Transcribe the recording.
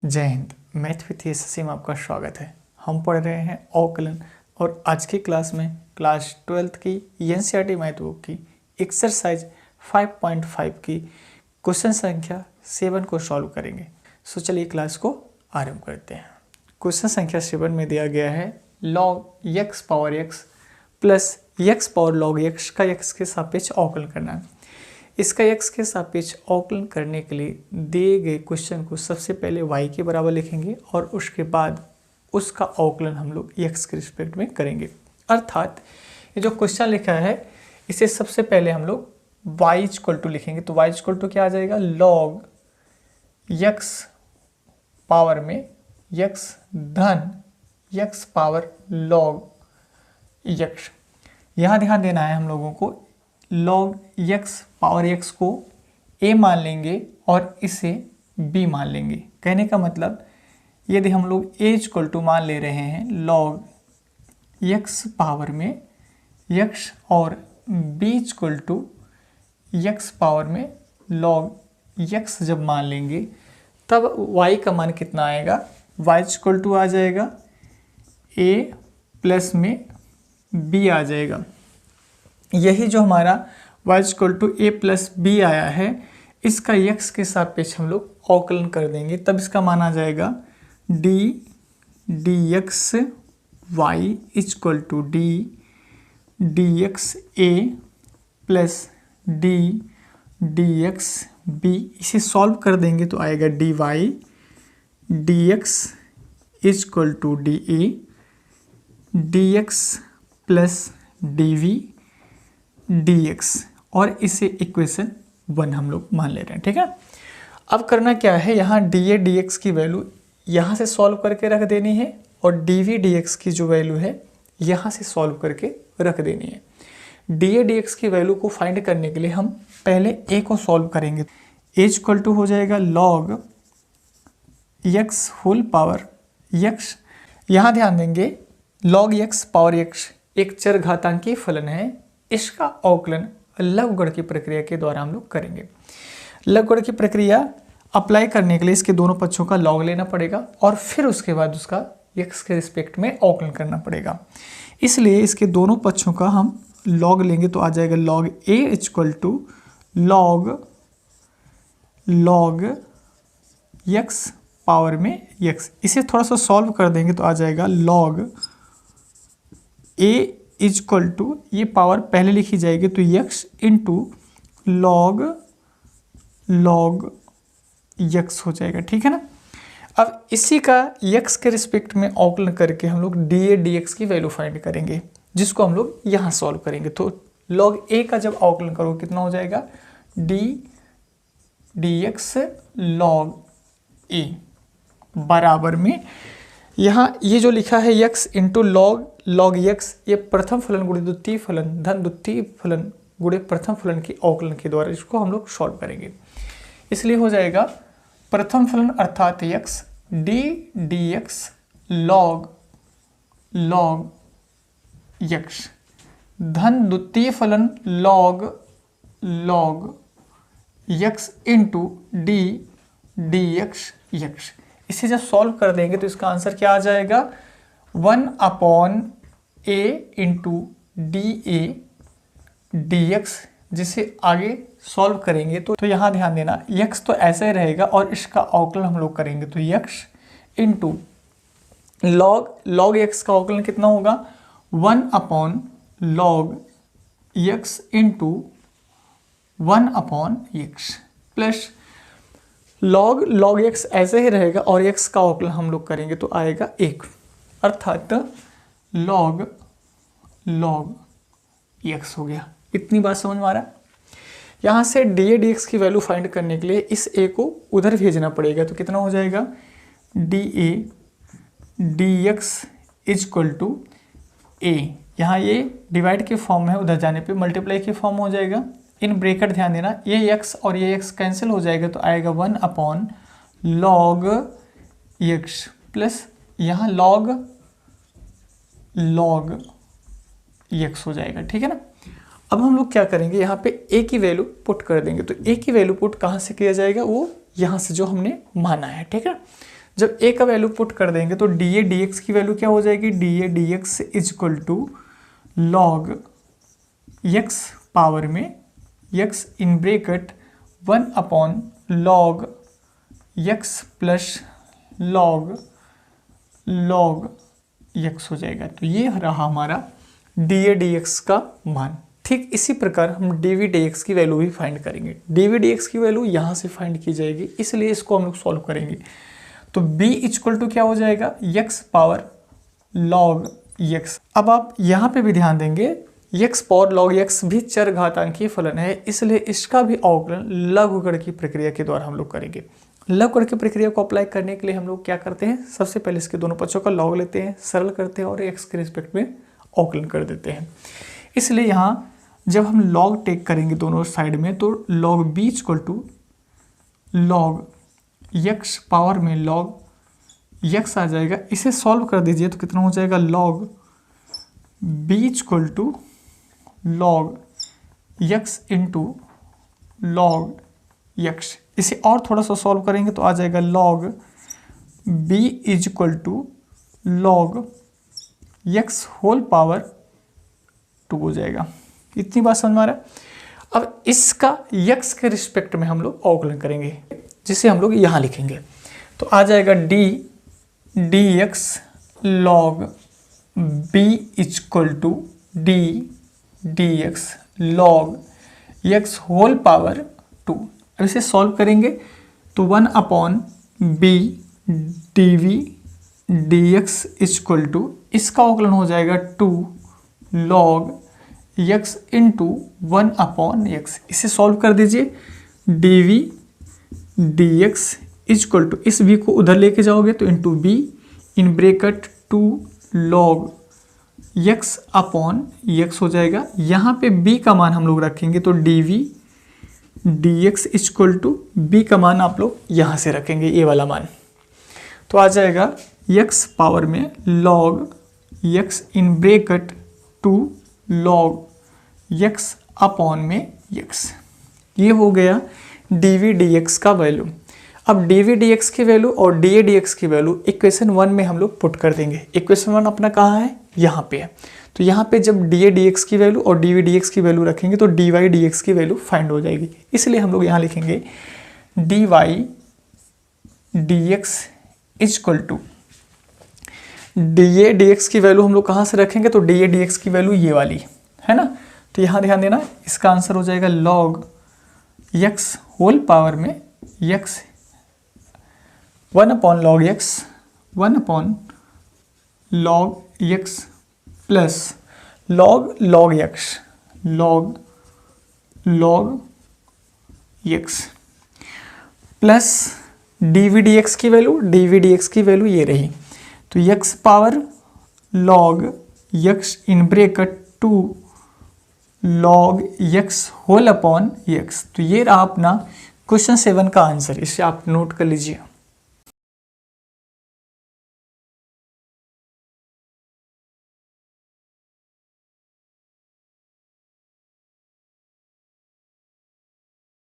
जय Hind. Math with SSC में आपका स्वागत है। हम पढ़ रहे हैं अवकलन और आज की क्लास में क्लास 12th की एनसीईआरटी मैथ बुक की एक्सरसाइज 5.5 की क्वेश्चन संख्या 7 को सॉल्व करेंगे। सो चलिए क्लास को आरंभ करते हैं। क्वेश्चन संख्या 7 में दिया गया है log x power x plus x power log x का x के सापेक्ष अवकलन करना है। इसका x के सापेक्ष अवकलन करने के लिए दिए गए क्वेश्चन को सबसे पहले y के बराबर लिखेंगे और उसके बाद उसका अवकलन हम लोग x के रिस्पेक्ट में करेंगे। अर्थात ये जो क्वेश्चन लिखा है इसे सबसे पहले हम लोग y इक्वल टू लिखेंगे। तो y इक्वल टू क्या आ जाएगा, log x पावर में x धन x पावर log x। यहाँ ध्यान देना है हम लोगों को, log x पावर x को a मान लेंगे और इसे b मान लेंगे। कहने का मतलब यदि हम लोग a इक्वल टू मान ले रहे हैं log x पावर में x और b equal to x power में log x जब मान लेंगे तब y का मान कितना आएगा, y इक्वल टू आ जाएगा a प्लस में b आ जाएगा। यही जो हमारा y equal to a plus b आया है इसका x के सापेक्ष हम लोग अवकलन कर देंगे, तब इसका मान आ जाएगा d dx y equal to d dx a plus d dx b। इसे सॉल्व कर देंगे तो आएगा dy dx equal to da dx plus dv dx और इसे इक्वेशन 1 हम लोग मान ले रहे हैं। ठीक है, अब करना क्या है, यहाँ dA dx की वैल्यू यहाँ से सॉल्व करके रख देनी है और dV dx की जो वैल्यू है यहाँ से सॉल्व करके रख देनी है। dA dx की वैल्यू को फाइंड करने के लिए हम पहले a को सॉल्व करेंगे। a इक्वल टू हो जाएगा log x whole power x। यहाँ ध्यान देंगे log x पावर x एक चर घातांकीय फलन है, इसका अवकलन लघुगणक की प्रक्रिया के द्वारा हम लोग करेंगे। लघुगणक की प्रक्रिया अप्लाई करने के लिए इसके दोनों पक्षों का लॉग लेना पड़ेगा और फिर उसके बाद उसका x के रिस्पेक्ट में अवकलन करना पड़ेगा। इसलिए इसके दोनों पक्षों का हम लॉग लेंगे तो आ जाएगा log a equal to log x power में x। इसे थोड़ा सा सॉल्व कर देंगे तो आ जाएगा log a इक्वल टू, ये पावर पहले लिखी जाएगी तो x इंटू log x हो जाएगा। ठीक है ना। अब इसी का x के रिस्पेक्ट में अवकलन करके हम लोग dA dx की वैल्यू फाइंड करेंगे, जिसको हम लोग यहाँ सॉल्व करेंगे। तो log a का जब अवकलन करोगे कितना हो जाएगा, d dx log a बराबर में यहाँ ये जो लिखा है x इंटू log x, ये प्रथम फलन गुणे द्वितीय फलन धन द्वितीय फलन गुणे प्रथम फलन की अवकलन के द्वारा इसको हम लोग सॉल्व करेंगे। इसलिए हो जाएगा प्रथम फलन अर्थात x d dx log x धन द्वितीय फलन log x into d dx x। इसे जब सॉल्व कर देंगे तो इसका आंसर क्या आ जाएगा, 1/a इंटू dA dx। जिसे आगे सॉल्व करेंगे तो यहाँ ध्यान देना x तो ऐसे ही रहेगा और इसका अवकलन हम लोग करेंगे तो x इंटू log x का अवकलन कितना होगा, 1/log x into 1/x plus log x ऐसे ही रहेगा और x का अवकलन हम लोग करेंगे तो आएगा 1, अर्थात log x हो गया। इतनी बात समझ में आ रहा है। यहाँ से dA dx की वैल्यू फाइंड करने के लिए इस a को उधर भेजना पड़ेगा तो कितना हो जाएगा, dA dx equal to a। यहाँ ये डिवाइड के फॉर्म में है, उधर जाने पे मल्टीप्लाई के फॉर्म हो जाएगा। इन ब्रैकेट ध्यान देना, ये x और ये x कैंसिल हो जाएगा तो आएगा 1/log x प्लस यहाँ log x हो जाएगा। ठीक है ना। अब हम लोग क्या करेंगे, यहाँ पे a की वैल्यू पुट कर देंगे। तो a की वैल्यू पुट कहाँ से किया जाएगा, वो यहाँ से जो हमने माना है। ठीक है, जब a का वैल्यू पुट कर देंगे तो dA dx की वैल्यू क्या हो जाएगी, dA dx is equal to log x power में x in bracket 1 upon log x plus log x हो जाएगा। तो ये रहा हमारा dA dx का मान। ठीक इसी प्रकार हम dV dx की वैल्यू भी फाइंड करेंगे। dV dx की वैल्यू यहाँ से फाइंड की जाएगी, इसलिए इसको हम लोग सॉल्व करेंगे। तो b इक्वल टू क्या हो जाएगा, x पावर log x। अब आप यहाँ पे भी ध्यान देंगे, x पावर log x भी चरघातांकीय फलन है, इसलिए इसका भी अवकलन लघुगण की प्रक्रिया के द्वारा हम लोग करेंगे। लघुगण की प्रक्रिया को अप्लाई करने के लिए हम लोग क्या करते हैं, सबसे पहले इसके दोनों पक्षों का लॉग लेते हैं, सरल करते हैं और x के रिस्पेक्ट में अवकलन कर देते हैं। इसलिए यहाँ जब हम लॉग टेक करेंगे दोनों साइड में तो log b equal to log x power में log x आ जाएगा। इसे सॉल्व कर दीजिए तो कितना हो जाएगा, log b equal to log x into log x। इसे और थोड़ा सा सॉल्व करेंगे तो आ जाएगा log b is equal to log x whole power 2 हो जाएगा। इतनी बात समझ में आ रहा है। अब इसका x के रिस्पेक्ट में हम लोग अवकलन करेंगे, जिसे हम लोग यहाँ लिखेंगे। तो आ जाएगा d dx log b equal to d dx log x whole power 2। अब इसे सॉल्व करेंगे तो 1 upon b dv dx equal to इसका अवकलन हो जाएगा 2 log x into 1 upon x। इसे सॉल्व कर दीजिए, dv dx इक्वल टू इस v को उधर लेके जाओगे तो into b in bracket 2 log x upon x हो जाएगा। यहाँ पे b का मान हम लोग रखेंगे तो dv dx equal to b का मान आप लोग यहाँ से रखेंगे, ये वाला मान। तो आ जाएगा x पावर में log x in bracket 2 log x upon में x। ये हो गया dv dx का वैल्यू। अब dv dx की वैल्यू और dA dx की वैल्यू इक्वेशन 1 में हम लोग पुट कर देंगे। इक्वेशन 1 अपना कहाँ है, यहाँ पे है। तो यहाँ पे जब dA dx की वैल्यू और dV dx की वैल्यू रखेंगे तो dy dx की वैल्यू फाइंड हो जाएगी। इसलिए हम लोग यहाँ लिखेंगे dy dx equal to dA dx की वैल्यू हम लोग कहाँ से रखेंगे, तो dA dx की वैल्यू ये वाली है ना। तो यहाँ ध्यान देना, इसका आंसर हो जाएगा log x होल पावर में x 1 upon log x 1 upon log x plus log x log x plus dV dx की वैल्यू ये रही। तो x power log x in bracket 2 log x whole upon x। तो ये रहा अपना question 7 का आंसर, इसे आप नोट कर लीजिए।